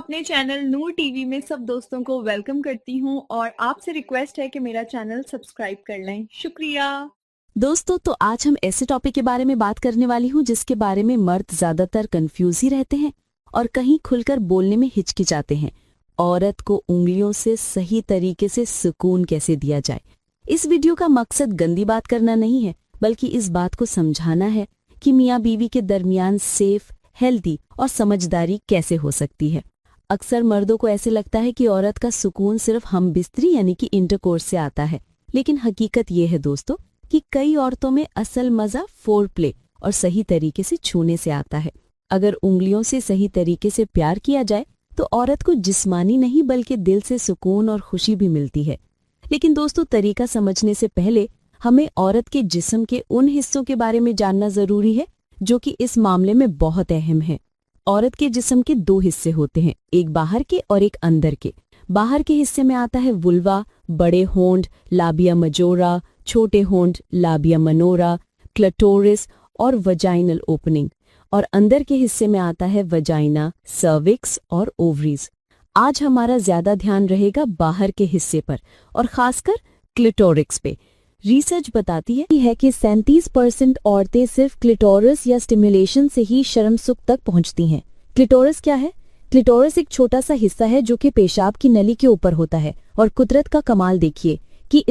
अपने चैनल नूर टीवी में सब दोस्तों को वेलकम करती हूं और आपसे रिक्वेस्ट है कि मेरा चैनल सब्सक्राइब कर लें। शुक्रिया। दोस्तों, तो आज हम ऐसे टॉपिक के बारे में बात करने वाली हूँ जिसके बारे में मर्द ज्यादातर कंफ्यूज ही रहते हैं और कहीं खुलकर बोलने में हिचकिचाते हैं। औरत को उंगलियों से सही तरीके से सुकून कैसे दिया जाए। इस वीडियो का मकसद गंदी बात करना नहीं है, बल्कि इस बात को समझाना है कि मियाँ बीवी के दरमियान सेफ, हेल्दी और समझदारी कैसे हो सकती है। अक्सर मर्दों को ऐसे लगता है कि औरत का सुकून सिर्फ हम बिस्तरी यानी कि इंटरकोर्स से आता है, लेकिन हकीकत ये है दोस्तों कि कई औरतों में असल मजा फोर प्ले और सही तरीके से छूने से आता है। अगर उंगलियों से सही तरीके से प्यार किया जाए तो औरत को जिस्मानी नहीं बल्कि दिल से सुकून और खुशी भी मिलती है। लेकिन दोस्तों, तरीका समझने से पहले हमें औरत के जिस्म के उन हिस्सों के बारे में जानना जरूरी है जो कि इस मामले में बहुत अहम है। औरत के जिस्म के दो हिस्से होते हैं, एक बाहर के और एक अंदर के। बाहर के हिस्से में आता है वुल्वा, बड़े होंठ, लाबिया मजोरा, छोटे होंठ, लाबिया मनोरा, क्लिटोरिस और वजाइनल ओपनिंग। और अंदर के हिस्से में आता है वजाइना, सर्विक्स और ओवरीज। आज हमारा ज्यादा ध्यान रहेगा बाहर के हिस्से पर और खासकर क्लिटोरिक्स पे। रिसर्च बताती है कि 37% औरतें सिर्फ क्लिटोरिस या स्टिमुलेशन से ही शर्म सुख तक पहुंचती हैं। क्लिटोरिस क्या है? क्लिटोरिस एक छोटा सा हिस्सा है जो कि पेशाब की नली के ऊपर होता है। और कुदरत का कमाल देखिए कि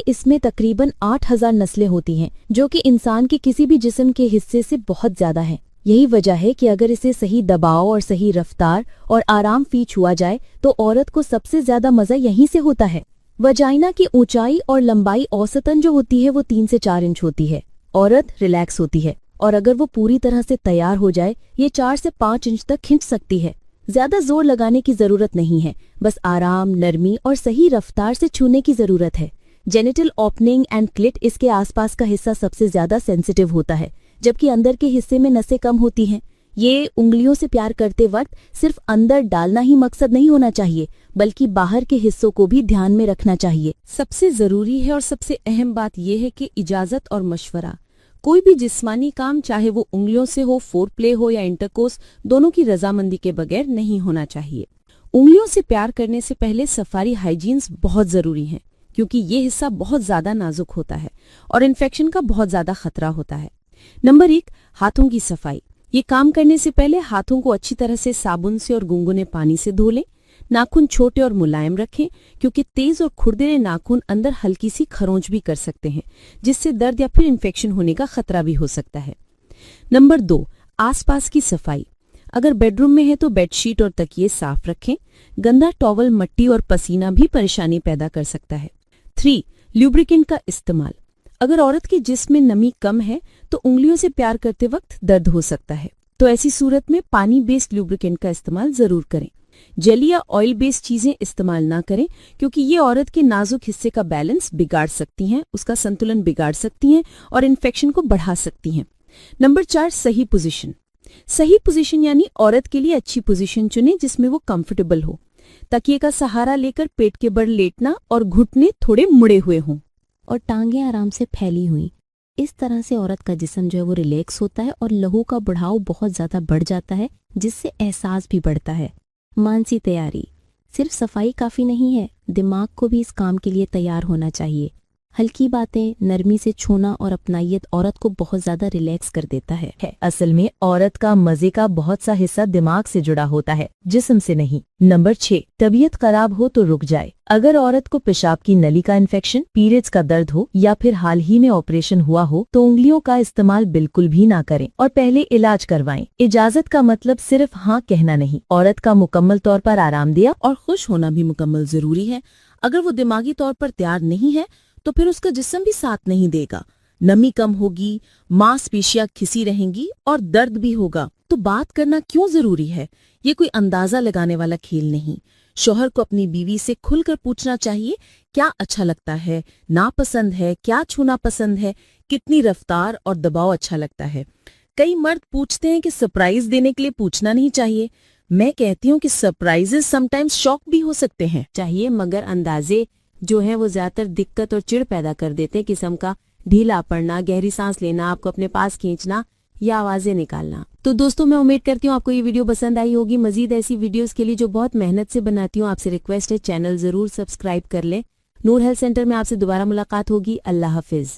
इसमें तकरीबन 8000 नस्लें होती हैं, जो कि इंसान के किसी भी जिस्म के हिस्से से बहुत ज्यादा है। यही वजह है कि अगर इसे सही दबाव और सही रफ्तार और आराम फी छुआ जाए तो औरत को सबसे ज्यादा मजा यहीं से होता है। वजाइना की ऊंचाई और लंबाई औसतन जो होती है वो 3 से 4 इंच होती है। औरत रिलैक्स होती है और अगर वो पूरी तरह से तैयार हो जाए ये 4 से 5 इंच तक खींच सकती है। ज्यादा जोर लगाने की जरूरत नहीं है, बस आराम, नरमी और सही रफ्तार से छूने की जरूरत है। जेनिटल ओपनिंग एंड क्लिट, इसके आसपास का हिस्सा सबसे ज्यादा सेंसिटिव होता है, जबकि अंदर के हिस्से में नसें कम होती हैं। ये उंगलियों से प्यार करते वक्त सिर्फ अंदर डालना ही मकसद नहीं होना चाहिए, बल्कि बाहर के हिस्सों को भी ध्यान में रखना चाहिए। सबसे जरूरी है और सबसे अहम बात यह है कि इजाजत और मशवरा। कोई भी जिस्मानी काम, चाहे वो उंगलियों से हो, फोर प्ले हो या इंटरकोर्स, दोनों की रजामंदी के बगैर नहीं होना चाहिए। उंगलियों से प्यार करने से पहले सफारी हाइजीन्स बहुत जरूरी है, क्योंकि ये हिस्सा बहुत ज्यादा नाजुक होता है और इन्फेक्शन का बहुत ज्यादा खतरा होता है। नंबर 1, हाथों की सफाई। ये काम करने से पहले हाथों को अच्छी तरह से साबुन से और गुनगुने पानी से धो लें। नाखून छोटे और मुलायम रखें, क्योंकि तेज और खुरदरे नाखून अंदर हल्की सी खरोंच भी कर सकते हैं, जिससे दर्द या फिर इन्फेक्शन होने का खतरा भी हो सकता है। नंबर 2, आसपास की सफाई। अगर बेडरूम में है तो बेडशीट और तकिए साफ रखें। गंदा टॉवल, मट्टी और पसीना भी परेशानी पैदा कर सकता है। 3, ल्यूब्रिकेंट का इस्तेमाल। अगर औरत के जिस्म में नमी कम है तो उंगलियों से प्यार करते वक्त दर्द हो सकता है, तो ऐसी सूरत में पानी बेस्ड ल्यूब्रिकेंट का इस्तेमाल जरूर करें। जेली या ऑयल बेस्ड चीजें इस्तेमाल ना करें, क्योंकि ये औरत के नाजुक हिस्से का बैलेंस बिगाड़ सकती हैं, उसका संतुलन बिगाड़ सकती हैं और इन्फेक्शन को बढ़ा सकती हैं। नंबर 4, सही पोजीशन। सही पोजीशन यानी औरत के लिए अच्छी पोजीशन चुनें जिसमें वो कंफर्टेबल हो। तकिए का सहारा लेकर पेट के बल लेटना और घुटने थोड़े मुड़े हुए हों और टांगें आराम से फैली हुई। इस तरह से औरत का जिस्म जो है वो रिलैक्स होता है और लहू का बढ़ाव बहुत ज्यादा बढ़ जाता है, जिससे एहसास भी बढ़ता है। मानसिक तैयारी। सिर्फ सफाई काफी नहीं है, दिमाग को भी इस काम के लिए तैयार होना चाहिए। हल्की बातें, नरमी से छूना और अपनाइयत औरत को बहुत ज्यादा रिलैक्स कर देता है। असल में औरत का मजे का बहुत सा हिस्सा दिमाग से जुड़ा होता है, जिस्म से नहीं। नंबर 6, तबीयत खराब हो तो रुक जाए। अगर औरत को पेशाब की नली का इन्फेक्शन, पीरियड्स का दर्द हो या फिर हाल ही में ऑपरेशन हुआ हो तो उंगलियों का इस्तेमाल बिल्कुल भी ना करें और पहले इलाज करवाएं। इजाजत का मतलब सिर्फ हाँ कहना नहीं, औरत का मुकम्मल तौर पर आराम दिया और खुश होना भी मुकम्मल जरूरी है। अगर वो दिमागी तौर पर तैयार नहीं है तो फिर उसका जिस्म भी साथ नहीं देगा। नमी कम होगी, मांसपेशियां खिसी रहेंगी और दर्द भी होगा। तो बात करना क्यों जरूरी है? ये कोई अंदाजा लगाने वाला खेल नहीं। शौहर को अपनी बीवी से खुलकर पूछना चाहिए, क्या अच्छा लगता है, नापसंद है, क्या छूना पसंद है, कितनी रफ्तार और दबाव अच्छा लगता है। कई मर्द पूछते हैं कि सरप्राइज देने के लिए पूछना नहीं चाहिए। मैं कहती हूँ कि सरप्राइजेस समटाइम्स शॉक भी हो सकते हैं चाहिए, मगर अंदाजे जो है वो ज्यादातर दिक्कत और चिढ़ पैदा कर देते हैं। किस्म का ढीला पड़ना, गहरी सांस लेना, आपको अपने पास खींचना, या आवाजें निकालना। तो दोस्तों मैं उम्मीद करती हूँ आपको ये वीडियो पसंद आई होगी। मजीद ऐसी वीडियोस के लिए जो बहुत मेहनत से बनाती हूँ, आपसे रिक्वेस्ट है चैनल जरूर सब्सक्राइब कर लें। नूर हेल्थ सेंटर में आपसे दोबारा मुलाकात होगी। अल्लाह हाफिज।